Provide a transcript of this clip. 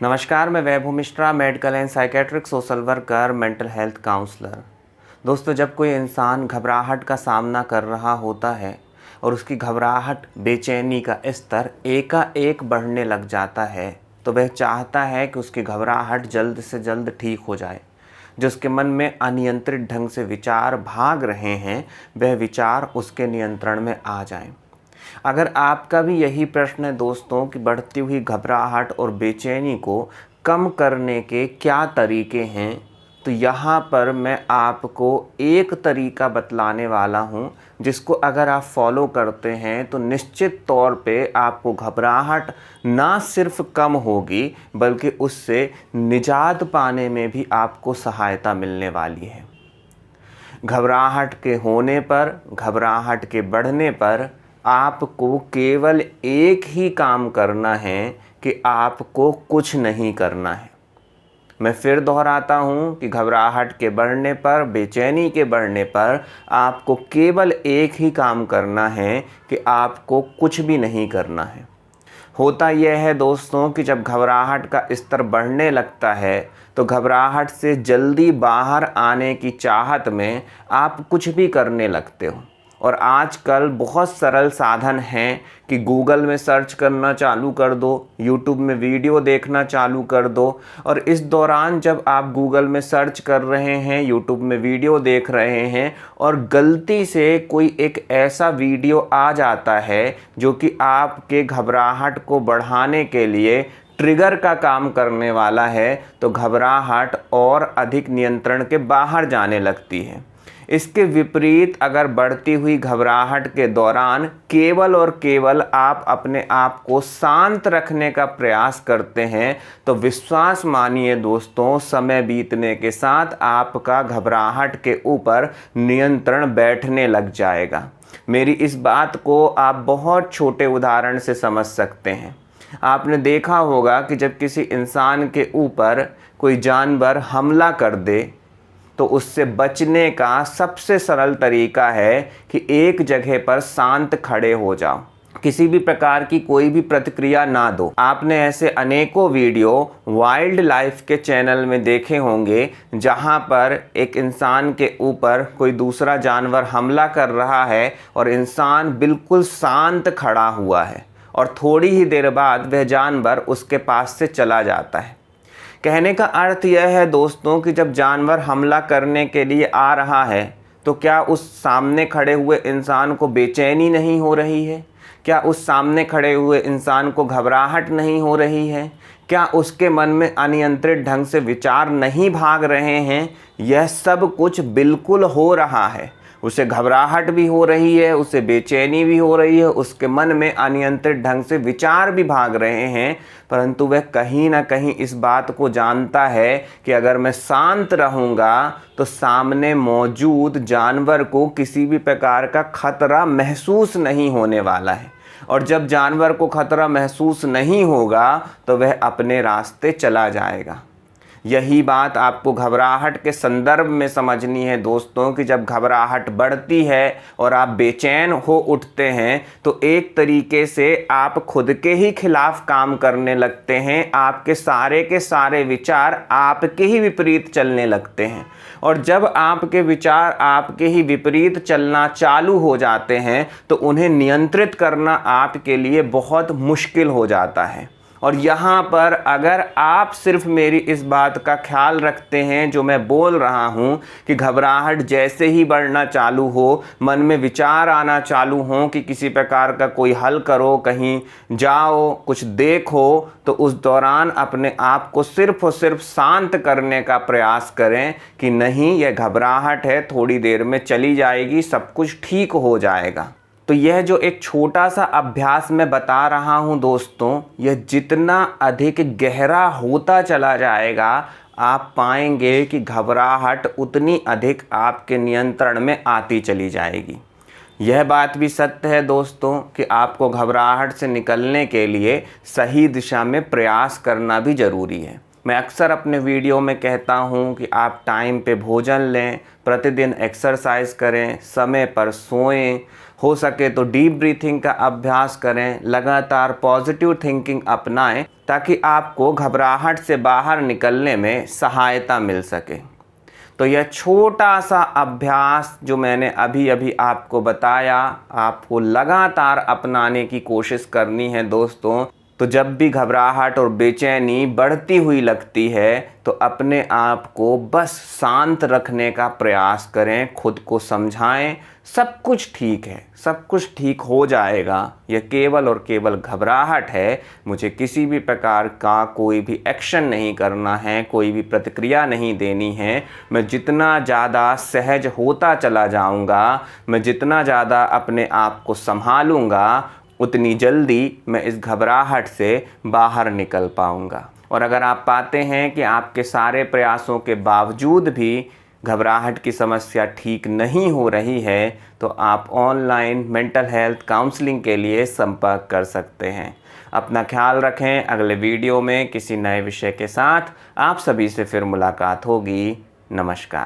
नमस्कार, मैं Vaibhav Mishra, medical and psychiatric social worker, mental health counsellor. दोस्तों, जब कोई इंसान घबराहट का सामना कर रहा होता है और उसकी घबराहट, बेचैनी का स्तर एकाएक बढ़ने लग जाता है, तो वह चाहता है कि उसकी घबराहट जल्द से जल्द ठीक हो जाए। जो उसके मन में अनियंत्रित ढंग से विचार भाग रहे हैं, वह विचार उसके नियंत्रण में आ जाएं। अगर आपका भी यही प्रश्न है दोस्तों कि बढ़ती हुई घबराहट और बेचैनी को कम करने के क्या तरीके हैं, तो यहाँ पर मैं आपको एक तरीका बतलाने वाला हूँ, जिसको अगर आप फॉलो करते हैं तो निश्चित तौर पे आपको घबराहट ना सिर्फ कम होगी बल्कि उससे निजात पाने में भी आपको सहायता मिलने वाली है। घबराहट के होने पर, घबराहट के बढ़ने पर आपको केवल एक ही काम करना है कि आपको कुछ नहीं करना है। मैं फिर दोहराता हूँ कि घबराहट के बढ़ने पर, बेचैनी के बढ़ने पर आपको केवल एक ही काम करना है कि आपको कुछ भी नहीं करना है। होता यह है दोस्तों कि जब घबराहट का स्तर बढ़ने लगता है तो घबराहट से जल्दी बाहर आने की चाहत में आप कुछ भी करने लगते हो। और आजकल बहुत सरल साधन हैं कि गूगल में सर्च करना चालू कर दो, यूट्यूब में वीडियो देखना चालू कर दो, और इस दौरान जब आप गूगल में सर्च कर रहे हैं, यूट्यूब में वीडियो देख रहे हैं और गलती से कोई एक ऐसा वीडियो आ जाता है जो कि आपके घबराहट को बढ़ाने के लिए ट्रिगर का काम करने वाला है, तो घबराहट और अधिक नियंत्रण के बाहर जाने लगती है। इसके विपरीत अगर बढ़ती हुई घबराहट के दौरान केवल और केवल आप अपने आप को शांत रखने का प्रयास करते हैं, तो विश्वास मानिए दोस्तों, समय बीतने के साथ आपका घबराहट के ऊपर नियंत्रण बैठने लग जाएगा। मेरी इस बात को आप बहुत छोटे उदाहरण से समझ सकते हैं। आपने देखा होगा कि जब किसी इंसान के ऊपर कोई जानवर हमला कर दे तो उससे बचने का सबसे सरल तरीका है कि एक जगह पर शांत खड़े हो जाओ, किसी भी प्रकार की कोई भी प्रतिक्रिया ना दो। आपने ऐसे अनेकों वीडियो वाइल्ड लाइफ के चैनल में देखे होंगे जहां पर एक इंसान के ऊपर कोई दूसरा जानवर हमला कर रहा है और इंसान बिल्कुल शांत खड़ा हुआ है और थोड़ी ही देर बाद वह जानवर उसके पास से चला जाता है। कहने का अर्थ यह है दोस्तों कि जब जानवर हमला करने के लिए आ रहा है तो क्या उस सामने खड़े हुए इंसान को बेचैनी नहीं हो रही है? क्या उस सामने खड़े हुए इंसान को घबराहट नहीं हो रही है? क्या उसके मन में अनियंत्रित ढंग से विचार नहीं भाग रहे हैं? यह सब कुछ बिल्कुल हो रहा है। उसे घबराहट भी हो रही है, उसे बेचैनी भी हो रही है, उसके मन में अनियंत्रित ढंग से विचार भी भाग रहे हैं, परंतु वह कहीं ना कहीं इस बात को जानता है कि अगर मैं शांत रहूँगा तो सामने मौजूद जानवर को किसी भी प्रकार का खतरा महसूस नहीं होने वाला है। और जब जानवर को खतरा महसूस नहीं होगा तो वह अपने रास्ते चला जाएगा। यही बात आपको घबराहट के संदर्भ में समझनी है दोस्तों कि जब घबराहट बढ़ती है और आप बेचैन हो उठते हैं तो एक तरीके से आप खुद के ही खिलाफ काम करने लगते हैं। आपके सारे के सारे विचार आपके ही विपरीत चलने लगते हैं, और जब आपके विचार आपके ही विपरीत चलना चालू हो जाते हैं तो उन्हें नियंत्रित करना आपके लिए बहुत मुश्किल हो जाता है। और यहाँ पर अगर आप सिर्फ मेरी इस बात का ख्याल रखते हैं जो मैं बोल रहा हूँ कि घबराहट जैसे ही बढ़ना चालू हो, मन में विचार आना चालू हो कि किसी प्रकार का कोई हल करो, कहीं जाओ, कुछ देखो, तो उस दौरान अपने आप को सिर्फ और सिर्फ शांत करने का प्रयास करें कि नहीं, यह घबराहट है, थोड़ी देर में चली जाएगी, सब कुछ ठीक हो जाएगा। तो यह जो एक छोटा सा अभ्यास मैं बता रहा हूं दोस्तों, यह जितना अधिक गहरा होता चला जाएगा, आप पाएंगे कि घबराहट उतनी अधिक आपके नियंत्रण में आती चली जाएगी। यह बात भी सत्य है दोस्तों कि आपको घबराहट से निकलने के लिए सही दिशा में प्रयास करना भी ज़रूरी है। मैं अक्सर अपने वीडियो में कहता हूं कि आप टाइम पे भोजन लें, प्रतिदिन एक्सरसाइज करें, समय पर सोएं, हो सके तो डीप ब्रीथिंग का अभ्यास करें, लगातार पॉजिटिव थिंकिंग अपनाएं ताकि आपको घबराहट से बाहर निकलने में सहायता मिल सके। तो यह छोटा सा अभ्यास जो मैंने अभी अभी आपको बताया, आपको लगातार अपनाने की कोशिश करनी है दोस्तों। तो जब भी घबराहट और बेचैनी बढ़ती हुई लगती है तो अपने आप को बस शांत रखने का प्रयास करें, खुद को समझाएं सब कुछ ठीक है, सब कुछ ठीक हो जाएगा। यह केवल और केवल घबराहट है, मुझे किसी भी प्रकार का कोई भी एक्शन नहीं करना है, कोई भी प्रतिक्रिया नहीं देनी है। मैं जितना ज़्यादा सहज होता चला जाऊंगा, मैं जितना ज़्यादा अपने आप को संभालूंगा, उतनी जल्दी मैं इस घबराहट से बाहर निकल पाऊंगा। और अगर आप पाते हैं कि आपके सारे प्रयासों के बावजूद भी घबराहट की समस्या ठीक नहीं हो रही है तो आप ऑनलाइन मेंटल हेल्थ काउंसलिंग के लिए संपर्क कर सकते हैं। अपना ख्याल रखें। अगले वीडियो में किसी नए विषय के साथ आप सभी से फिर मुलाकात होगी। नमस्कार।